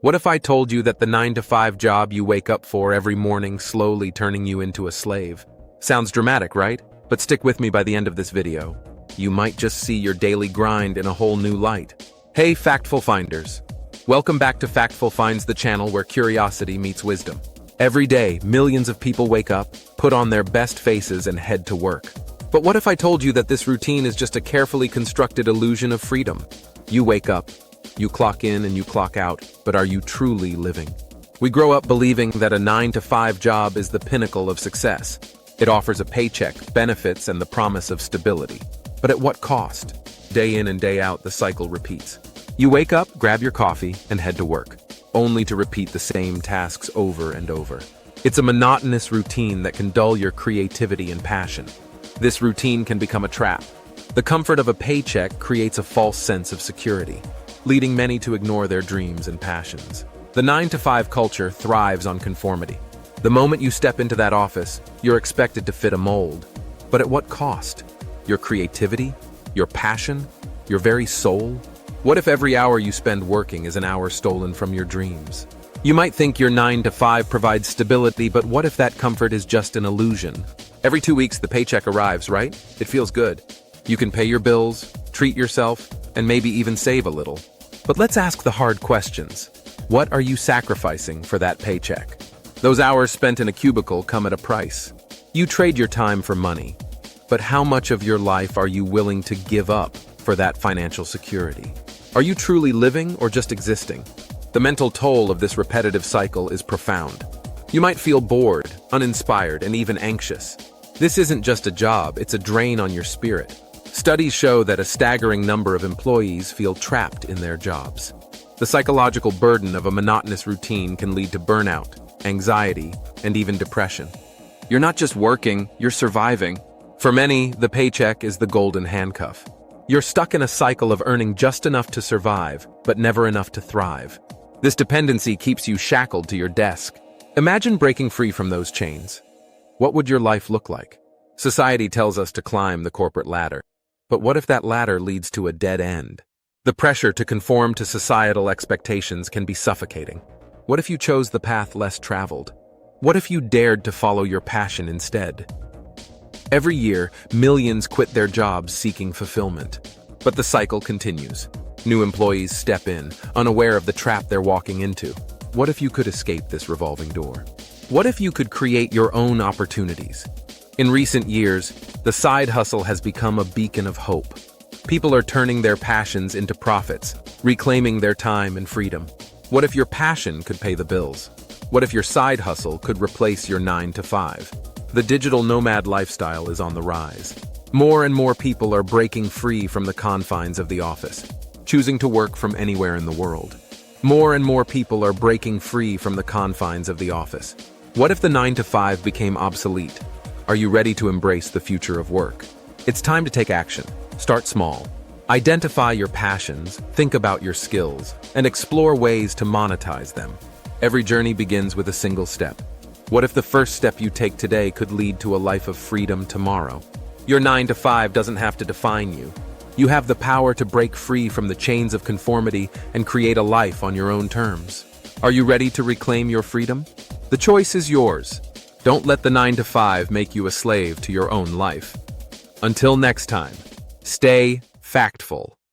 What if I told you that the 9 to 5 job you wake up for every morning slowly turning you into a slave? Sounds dramatic, right? But stick with me by the end of this video. You might just see your daily grind in a whole new light. Hey, Factful Finders. Welcome back to Factful Finds, the channel where curiosity meets wisdom. Every day, millions of people wake up, put on their best faces, and head to work. But what if I told you that this routine is just a carefully constructed illusion of freedom? You wake up, you clock in and you clock out, but are you truly living? We grow up believing that a 9 to 5 job is the pinnacle of success. It offers a paycheck, benefits, and the promise of stability. But at what cost? Day in and day out, the cycle repeats. You wake up, grab your coffee, and head to work, only to repeat the same tasks over and over. It's a monotonous routine that can dull your creativity and passion. This routine can become a trap. The comfort of a paycheck creates a false sense of security, leading many to ignore their dreams and passions. The 9 to 5 culture thrives on conformity. The moment you step into that office, you're expected to fit a mold. But at what cost? Your creativity? Your passion? Your very soul? What if every hour you spend working is an hour stolen from your dreams? You might think your 9 to 5 provides stability, but what if that comfort is just an illusion? Every 2 weeks the paycheck arrives, right? It feels good. You can pay your bills, treat yourself, and maybe even save a little. But let's ask the hard questions. What are you sacrificing for that paycheck? Those hours spent in a cubicle come at a price. You trade your time for money. But how much of your life are you willing to give up for that financial security? Are you truly living or just existing? The mental toll of this repetitive cycle is profound. You might feel bored, uninspired, and even anxious. This isn't just a job, it's a drain on your spirit. Studies show that a staggering number of employees feel trapped in their jobs. The psychological burden of a monotonous routine can lead to burnout, anxiety, and even depression. You're not just working, you're surviving. For many, the paycheck is the golden handcuff. You're stuck in a cycle of earning just enough to survive, but never enough to thrive. This dependency keeps you shackled to your desk. Imagine breaking free from those chains. What would your life look like? Society tells us to climb the corporate ladder. But what if that ladder leads to a dead end? The pressure to conform to societal expectations can be suffocating. What if you chose the path less traveled? What if you dared to follow your passion instead? Every year, millions quit their jobs seeking fulfillment. But the cycle continues. New employees step in, unaware of the trap they're walking into. What if you could escape this revolving door? What if you could create your own opportunities? In recent years, the side hustle has become a beacon of hope. People are turning their passions into profits, reclaiming their time and freedom. What if your passion could pay the bills? What if your side hustle could replace your 9 to 5? The digital nomad lifestyle is on the rise. More and more people are breaking free from the confines of the office, choosing to work from anywhere in the world. More and more people are breaking free from the confines of the office. What if the 9 to 5 became obsolete? Are you ready to embrace the future of work? It's time to take action. Start small. Identify your passions, think about your skills, and explore ways to monetize them. Every journey begins with a single step. What if the first step you take today could lead to a life of freedom tomorrow? Your 9 to 5 doesn't have to define you. You have the power to break free from the chains of conformity and create a life on your own terms. Are you ready to reclaim your freedom? The choice is yours. Don't let the 9 to 5 make you a slave to your own life. Until next time, stay factful.